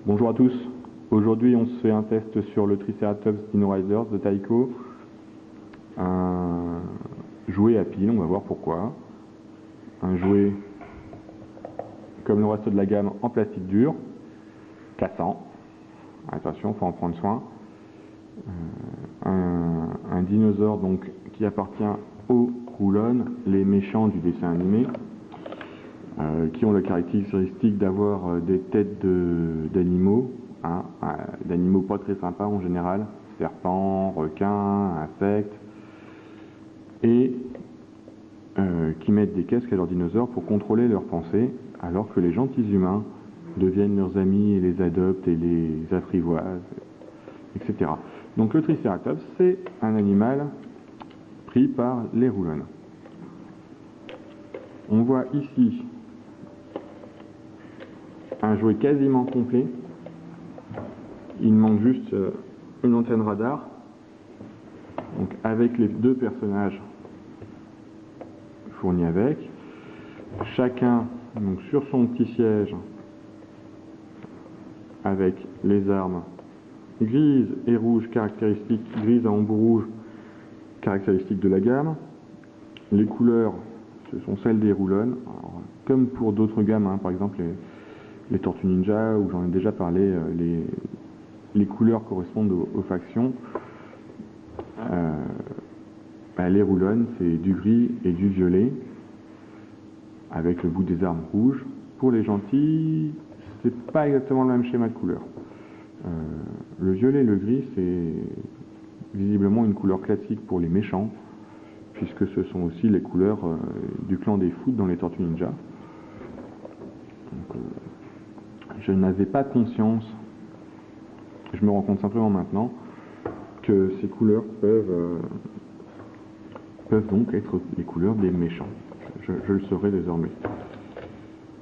Bonjour à tous, aujourd'hui on se fait un test sur le Triceratops Dino Riders de Taiko, un jouet à pile, on va voir pourquoi, un jouet comme le reste de la gamme en plastique dur, cassant, attention, il faut en prendre soin, un dinosaure donc qui appartient aux Roulones, les méchants du dessin animé, qui ont la caractéristique d'avoir des têtes d'animaux, d'animaux pas très sympas en général, serpents, requins, insectes, et qui mettent des casques à leurs dinosaures pour contrôler leurs pensées, alors que les gentils humains deviennent leurs amis et les adoptent et les apprivoisent, etc. Donc le Triceratops, c'est un animal pris par les Roulones. On voit ici un jouet quasiment complet. Il manque juste une antenne radar. Donc avec les deux personnages fournis avec. Chacun donc, sur son petit siège avec les armes grises et rouges caractéristiques, grises à embout rouge caractéristiques de la gamme. Les couleurs, ce sont celles des Roulones. Alors, comme pour d'autres gammes, par exemple les Tortues Ninja, où j'en ai déjà parlé, les couleurs correspondent aux factions. Les Roulones, c'est du gris et du violet, avec le bout des armes rouges. Pour les gentils, c'est pas exactement le même schéma de couleur. Le violet et le gris, c'est visiblement une couleur classique pour les méchants, puisque ce sont aussi les couleurs du clan des Foot dans les Tortues Ninja. Donc, je n'avais pas conscience, je me rends compte simplement maintenant, que ces couleurs peuvent donc être les couleurs des méchants. Je le saurai désormais.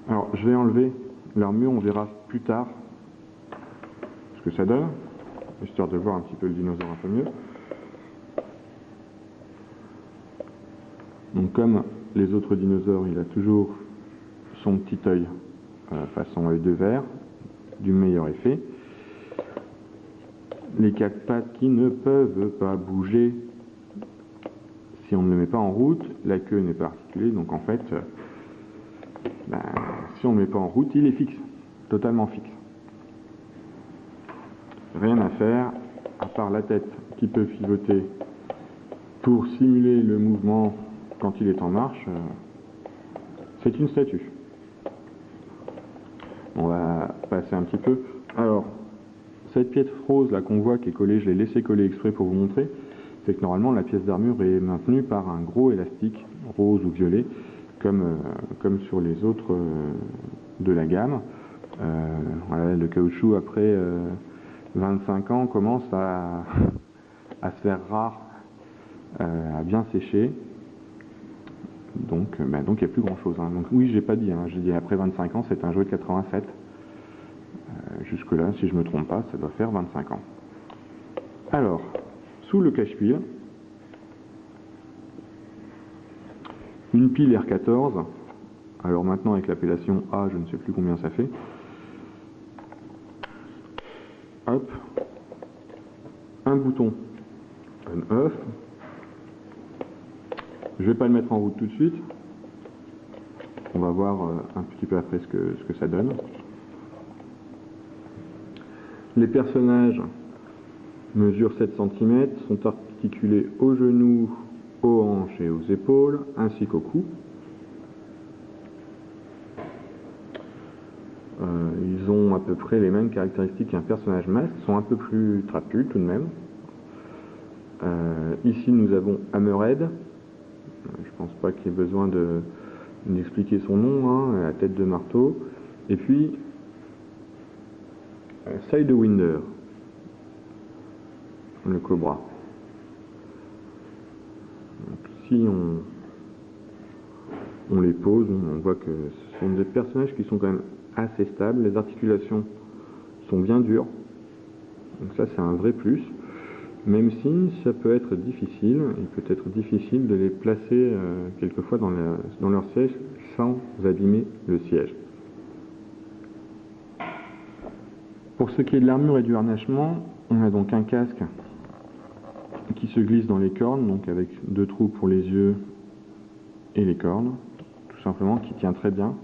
Alors, je vais enlever l'armure, on verra plus tard ce que ça donne, histoire de voir un petit peu le dinosaure un peu mieux. Donc, comme les autres dinosaures, il a toujours son petit œil façon œil de verre, du meilleur effet. Les quatre pattes qui ne peuvent pas bouger si on ne le met pas en route, la queue n'est pas articulée, donc en fait, si on ne le met pas en route, il est fixe, totalement fixe. Rien à faire, à part la tête qui peut pivoter pour simuler le mouvement quand il est en marche, c'est une statue. On va passer un petit peu. Alors, cette pièce rose là qu'on voit qui est collée, je l'ai laissé coller exprès pour vous montrer, c'est que normalement la pièce d'armure est maintenue par un gros élastique rose ou violet, comme sur les autres de la gamme. Voilà, le caoutchouc après 25 ans commence à se faire rare, à bien sécher. Donc il n'y a plus grand chose. Donc oui, j'ai pas dit, j'ai dit après 25 ans, c'est un jouet de 87. Jusque là, si je me trompe pas, ça doit faire 25 ans. Alors, sous le cache-pile, une pile R14. Alors maintenant avec l'appellation A, je ne sais plus combien ça fait. Hop, un bouton on-off. Je vais pas le mettre en route tout de suite. On va voir un petit peu après ce que ça donne. Les personnages mesurent 7 cm, sont articulés aux genoux, aux hanches et aux épaules, ainsi qu'au cou. Ils ont à peu près les mêmes caractéristiques qu'un personnage masque, sont un peu plus trapus tout de même. Ici nous avons Hammerhead. Je pense pas qu'il y ait besoin d'expliquer son nom, la tête de marteau. Et puis Sidewinder, le cobra. Donc, si on les pose, on voit que ce sont des personnages qui sont quand même assez stables. Les articulations sont bien dures, donc ça c'est un vrai plus. Même si ça peut être difficile, il peut être difficile de les placer quelquefois dans leur siège sans abîmer le siège. Pour ce qui est de l'armure et du harnachement, on a donc un casque qui se glisse dans les cornes, donc avec 2 trous pour les yeux et les cornes, tout simplement, qui tient très bien.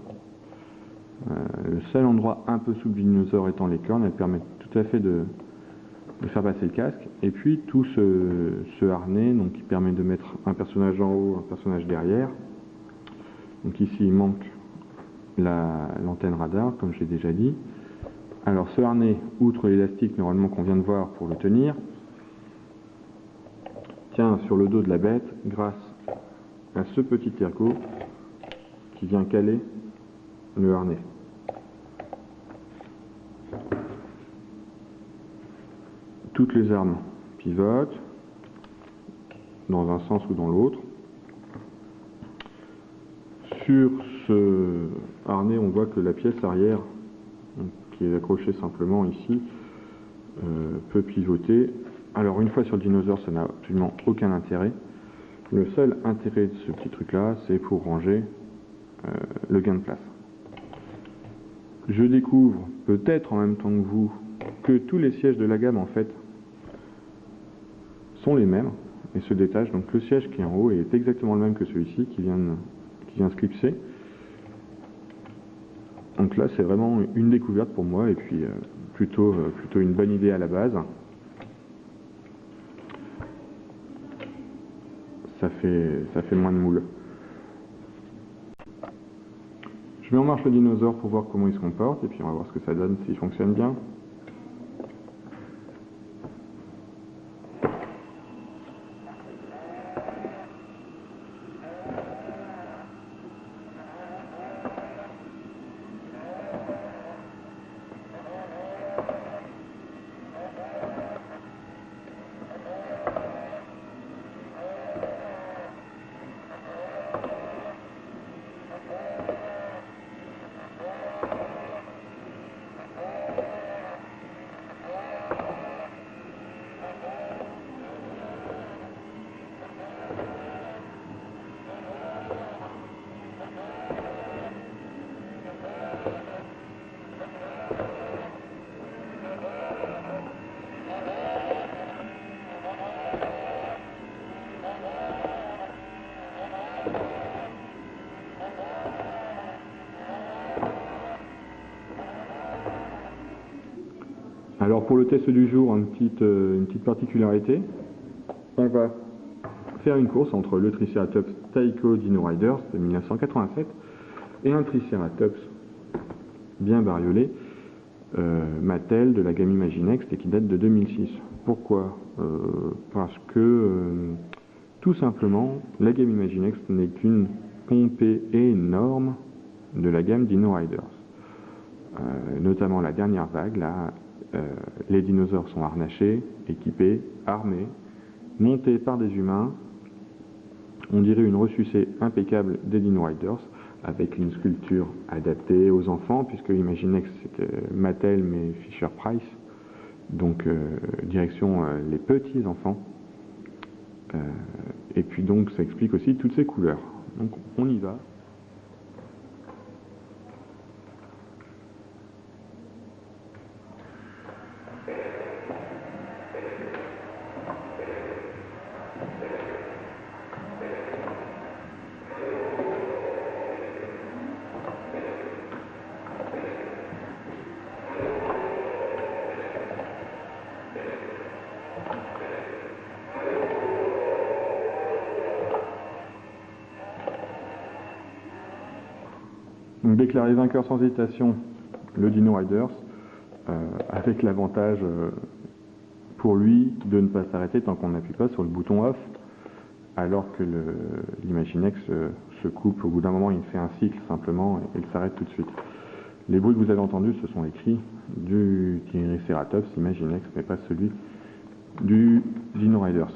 Le seul endroit un peu souple du dinosaure étant les cornes, elles permettent tout à fait de faire passer le casque. Et puis tout ce harnais donc, qui permet de mettre un personnage en haut, un personnage derrière. Donc ici il manque l'antenne radar, comme j'ai déjà dit. Alors ce harnais, outre l'élastique normalement qu'on vient de voir pour le tenir, tient sur le dos de la bête grâce à ce petit ergot qui vient caler le harnais. Toutes les armes pivotent dans un sens ou dans l'autre. Sur ce harnais, on voit que la pièce arrière, qui est accrochée simplement ici, peut pivoter. Alors une fois sur le dinosaure, ça n'a absolument aucun intérêt. Le seul intérêt de ce petit truc-là, c'est pour ranger le gain de place. Je découvre, peut-être en même temps que vous, que tous les sièges de la gamme, en fait, sont les mêmes et se détachent. Donc le siège qui est en haut est exactement le même que celui-ci qui vient se clipser. Donc là, c'est vraiment une découverte pour moi et puis plutôt une bonne idée à la base. Ça fait moins de moule. Je mets en marche le dinosaure pour voir comment il se comporte et puis on va voir ce que ça donne, s'il fonctionne bien. Alors pour le test du jour, une petite particularité. On va faire une course entre le Triceratops Tycho Dino Riders de 1987 et un Triceratops bien bariolé, Mattel de la gamme Imaginext et qui date de 2006. Pourquoi parce que tout simplement, la gamme Imaginext n'est qu'une pompée énorme de la gamme Dino Riders. Notamment la dernière vague, là, les dinosaures sont harnachés, équipés, armés, montés par des humains. On dirait une ressucée impeccable des Dino Riders, avec une sculpture adaptée aux enfants, puisque Imaginext c'était Mattel mais Fisher-Price, donc direction les petits enfants. Et puis donc ça explique aussi toutes ces couleurs. Donc on y va. Donc déclaré vainqueur sans hésitation, le Dino Riders, avec l'avantage pour lui de ne pas s'arrêter tant qu'on n'appuie pas sur le bouton off, alors que l'Imaginext se coupe au bout d'un moment, il fait un cycle simplement et il s'arrête tout de suite. Les bruits que vous avez entendus, ce sont les cris du Triceratops Imaginext, mais pas celui du Dino Riders.